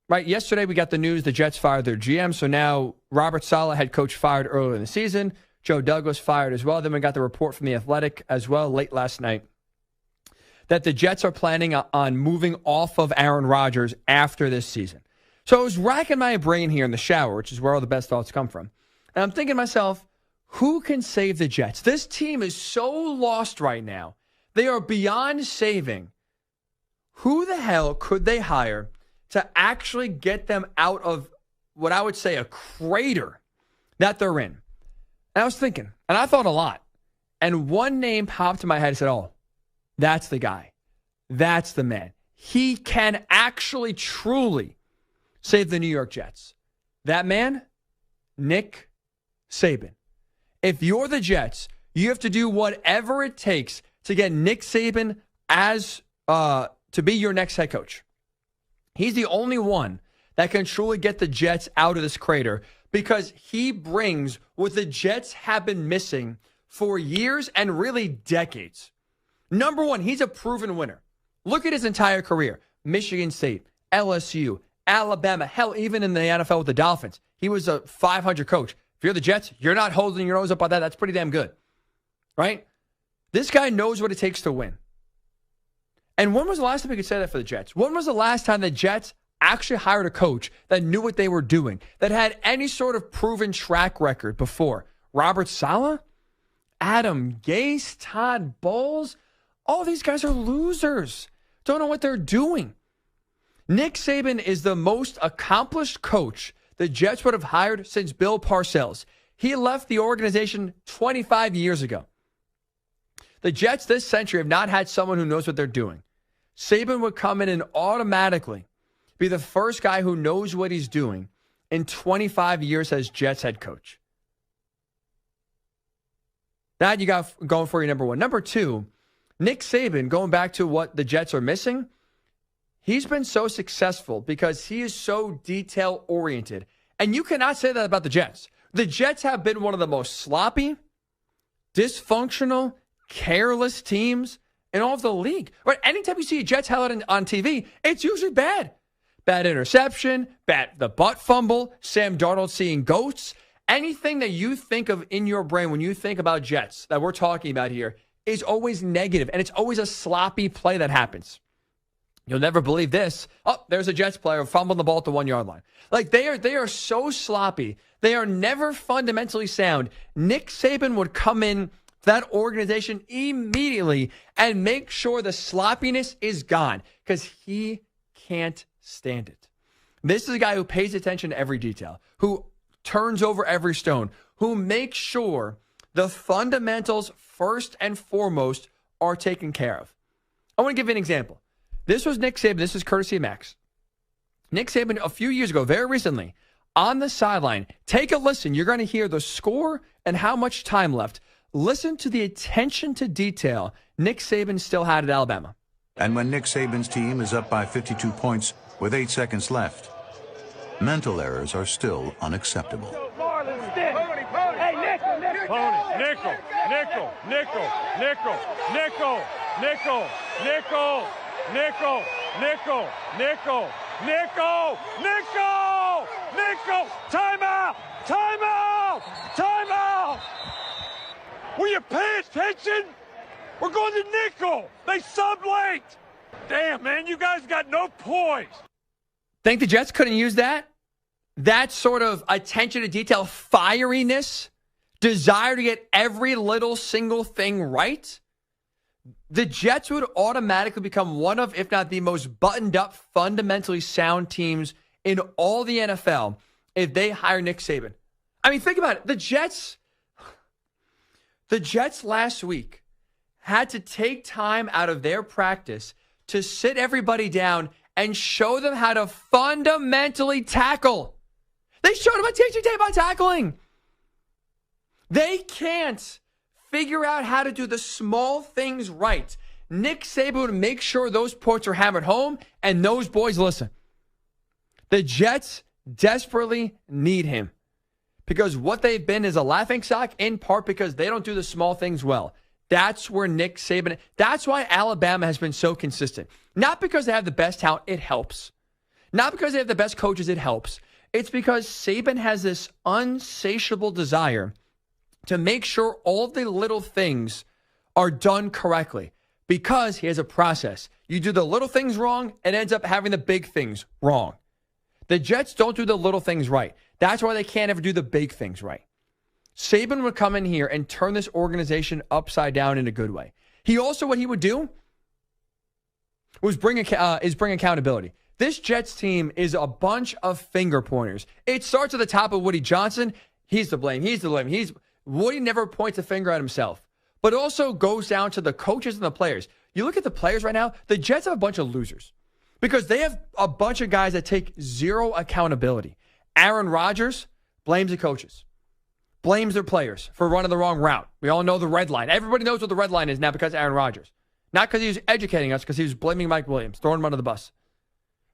right? Yesterday we got the news the Jets fired their GM, so now Robert Saleh, head coach, fired earlier in the season. Joe Douglas fired as well. Then we got the report from The Athletic as well late last night that the Jets are planning on moving off of Aaron Rodgers after this season. So I was racking my brain here in the shower, which is where all the best thoughts come from. And I'm thinking to myself, who can save the Jets? This team is so lost right now. They are beyond saving. Who the hell could they hire to actually get them out of what I would say a crater that they're in? And I was thinking, and I thought a lot. And one name popped in my head and said, oh, that's the guy. That's the man. He can actually truly save the New York Jets. That man, Nick Saban. If you're the Jets, you have to do whatever it takes to get Nick Saban as to be your next head coach. He's the only one that can truly get the Jets out of this crater because he brings what the Jets have been missing for years and really decades. Number one, he's a proven winner. Look at his entire career. Michigan State, LSU, Alabama, hell, even in the NFL with the Dolphins. He was a 500 coach. If you're the Jets, you're not holding your nose up by that. That's pretty damn good, right? This guy knows what it takes to win. And when was the last time we could say that for the Jets? When was the last time the Jets actually hired a coach that knew what they were doing, that had any sort of proven track record before? Robert Saleh? Adam Gase? Todd Bowles? All these guys are losers. Don't know what they're doing. Nick Saban is the most accomplished coach the Jets would have hired since Bill Parcells. He left the organization 25 years ago. The Jets this century have not had someone who knows what they're doing. Saban would come in and automatically be the first guy who knows what he's doing in 25 years as Jets head coach. That you got going for your number one. Number two, Nick Saban, going back to what the Jets are missing, he's been so successful because he is so detail-oriented. And you cannot say that about the Jets. The Jets have been one of the most sloppy, dysfunctional, careless teams in all of the league. Right? Anytime you see a Jets highlight on TV, it's usually bad. Bad interception, the butt fumble, Sam Darnold seeing ghosts. Anything that you think of in your brain when you think about Jets that we're talking about here is always negative, and it's always a sloppy play that happens. You'll never believe this. Oh, there's a Jets player fumbling the ball at the 1 yard line. Like they are so sloppy. They are never fundamentally sound. Nick Saban would come in that organization immediately and make sure the sloppiness is gone because he can't stand it. This is a guy who pays attention to every detail, who turns over every stone, who makes sure the fundamentals first and foremost are taken care of. I want to give you an example. This was Nick Saban. This is courtesy of Max. Nick Saban, a few years ago, very recently, on the sideline. Take a listen. You're going to hear the score and how much time left. Listen to the attention to detail Nick Saban still had at Alabama. And when Nick Saban's team is up by 52 points with 8 seconds left, mental errors are still unacceptable. Nickel, nickel, nickel, nickel, nickel, nickel, nickel, nickel, nickel, nickel, nickel, nickel, nickel, timeout, timeout, timeout. Will you pay attention? We're going to nickel. They sub late. Damn, man, you guys got no poise. Think the Jets couldn't use that? That sort of attention to detail, fieriness, desire to get every little single thing right? The Jets would automatically become one of, if not the most buttoned up, fundamentally sound teams in all the NFL if they hire Nick Saban. I mean, think about it. The Jets last week had to take time out of their practice to sit everybody down and show them how to fundamentally tackle. They showed them a teaching tape on tackling. They can't figure out how to do the small things right. Nick Saban would make sure those points are hammered home, and those boys listen. The Jets desperately need him because what they've been is a laughingstock, in part because they don't do the small things well. That's where Nick Saban, that's why Alabama has been so consistent. Not because they have the best talent, it helps. Not because they have the best coaches, it helps. It's because Saban has this unsatiable desire to make sure all of the little things are done correctly because he has a process. You do the little things wrong, it ends up having the big things wrong. The Jets don't do the little things right. That's why they can't ever do the big things right. Saban would come in here and turn this organization upside down in a good way. He also, what he would do was bring accountability. This Jets team is a bunch of finger pointers. It starts at the top of Woody Johnson. He's to blame. Woody never points a finger at himself, but also goes down to the coaches and the players. You look at the players right now, the Jets have a bunch of losers because they have a bunch of guys that take zero accountability. Aaron Rodgers blames the coaches, blames their players for running the wrong route. We all know the red line. Everybody knows what the red line is now because of Aaron Rodgers. Not because he was educating us, because he was blaming Mike Williams, throwing him under the bus.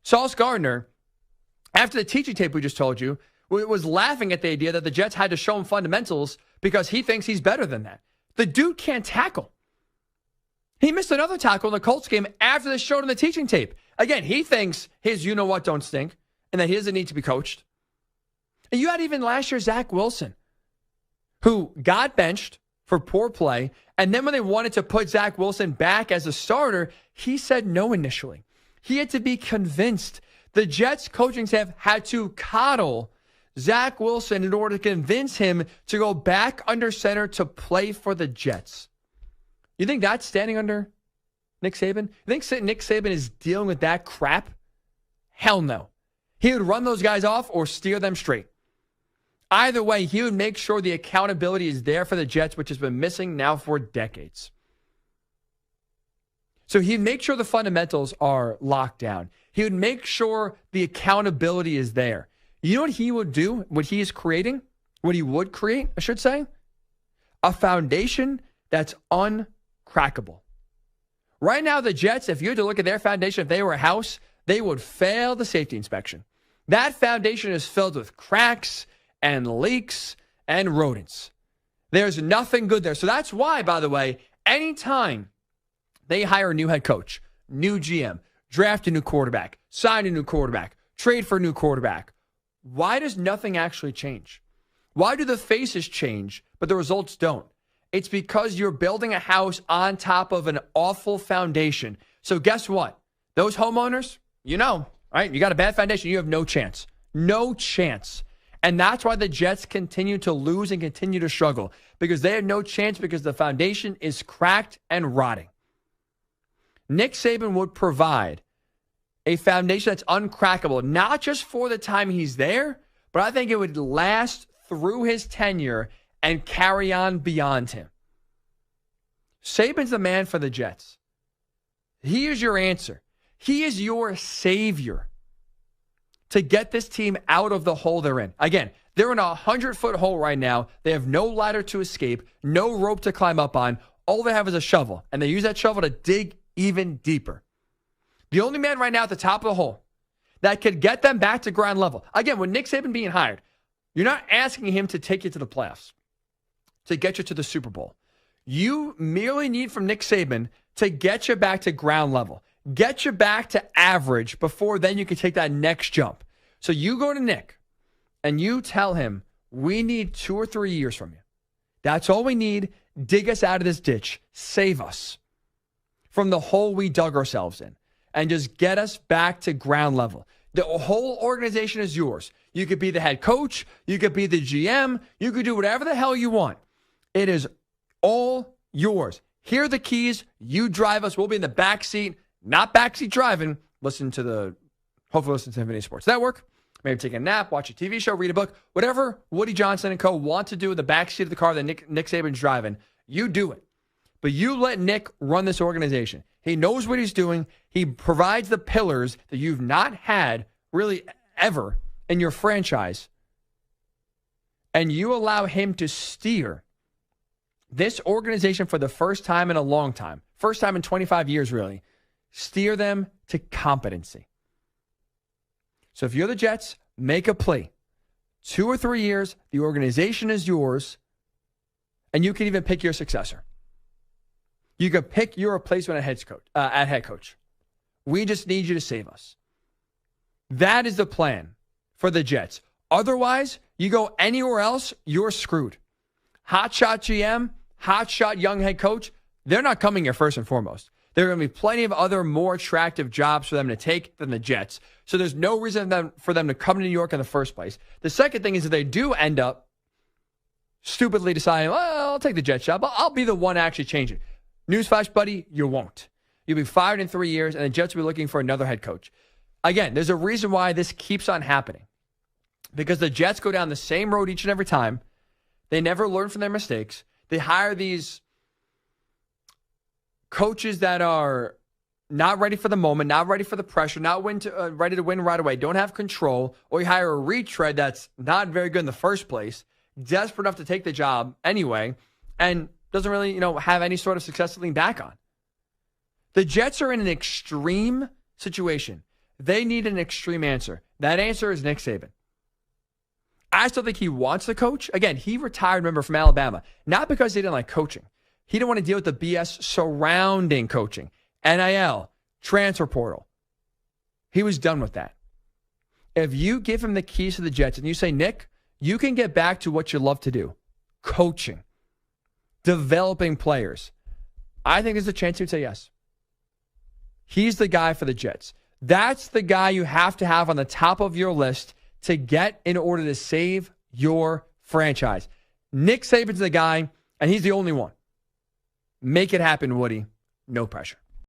Sauce Gardner, after the teaching tape we just told you, was laughing at the idea that the Jets had to show him fundamentals because he thinks he's better than that. The dude can't tackle. He missed another tackle in the Colts game after they showed him the teaching tape. Again, he thinks his you-know-what don't stink and that he doesn't need to be coached. And you had even last year Zach Wilson, who got benched for poor play, and then when they wanted to put Zach Wilson back as a starter, he said no initially. He had to be convinced. The Jets coaching staff had to coddle Zach Wilson in order to convince him to go back under center to play for the Jets. You think that's standing under Nick Saban? You think Nick Saban is dealing with that crap? Hell no. He would run those guys off or steer them straight. Either way, he would make sure the accountability is there for the Jets, which has been missing now for decades. So he'd make sure the fundamentals are locked down. He would make sure the accountability is there. You know what he would do, what he is creating, what he would create, I should say? A foundation that's uncrackable. Right now, the Jets, if you had to look at their foundation, if they were a house, they would fail the safety inspection. That foundation is filled with cracks and leaks and rodents. There's nothing good there. So that's why, by the way, anytime they hire a new head coach, new GM, draft a new quarterback, sign a new quarterback, trade for a new quarterback, why does nothing actually change? Why do the faces change, but the results don't? It's because you're building a house on top of an awful foundation. So guess what? Those homeowners, right? You got a bad foundation, you have no chance. No chance. And that's why the Jets continue to lose and continue to struggle, because they have no chance because the foundation is cracked and rotting. Nick Saban would provide a foundation that's uncrackable, not just for the time he's there, but I think it would last through his tenure and carry on beyond him. Saban's the man for the Jets. He is your answer. He is your savior to get this team out of the hole they're in. Again, they're in a 100-foot hole right now. They have no ladder to escape, no rope to climb up on. All they have is a shovel, and they use that shovel to dig even deeper. The only man right now at the top of the hole that could get them back to ground level. Again, with Nick Saban being hired, you're not asking him to take you to the playoffs, to get you to the Super Bowl. You merely need from Nick Saban to get you back to ground level, get you back to average before then you can take that next jump. So you go to Nick and you tell him, we need 2 or 3 years from you. That's all we need. Dig us out of this ditch. Save us from the hole we dug ourselves in and just get us back to ground level. The whole organization is yours. You could be the head coach. You could be the GM. You could do whatever the hell you want. It is all yours. Here are the keys. You drive us. We'll be in the back seat, not backseat driving. Hopefully listen to Infinity Sports Network. Maybe take a nap, watch a TV show, read a book. Whatever Woody Johnson and co. want to do in the backseat of the car that Nick Saban's driving, you do it. But you let Nick run this organization. He knows what he's doing. He provides the pillars that you've not had really ever in your franchise. And you allow him to steer this organization for the first time in a long time. First time in 25 years, really. Steer them to competency. So if you're the Jets, make a plea. 2 or 3 years, the organization is yours, and you can even pick your successor. You can pick your replacement at head coach. We just need you to save us. That is the plan for the Jets. Otherwise, you go anywhere else, you're screwed. Hotshot GM, hotshot young head coach, they're not coming here first and foremost. There are going to be plenty of other more attractive jobs for them to take than the Jets. So there's no reason for them to come to New York in the first place. The second thing is that they do end up stupidly deciding, well, I'll take the Jets job. I'll be the one to actually change it. Newsflash, buddy, you won't. You'll be fired in 3 years, and the Jets will be looking for another head coach. Again, there's a reason why this keeps on happening. Because the Jets go down the same road each and every time. They never learn from their mistakes. They hire these coaches that are not ready for the moment, not ready for the pressure, not ready to win right away, don't have control, or you hire a retread that's not very good in the first place, desperate enough to take the job anyway, and doesn't really, have any sort of success to lean back on. The Jets are in an extreme situation. They need an extreme answer. That answer is Nick Saban. I still think he wants to coach. Again, he retired, remember, from Alabama, not because he didn't like coaching. He didn't want to deal with the BS surrounding coaching. NIL, transfer portal. He was done with that. If you give him the keys to the Jets and you say, Nick, you can get back to what you love to do, coaching, developing players, I think there's a chance he would say yes. He's the guy for the Jets. That's the guy you have to have on the top of your list to get in order to save your franchise. Nick Saban's the guy, and he's the only one. Make it happen, Woody. No pressure.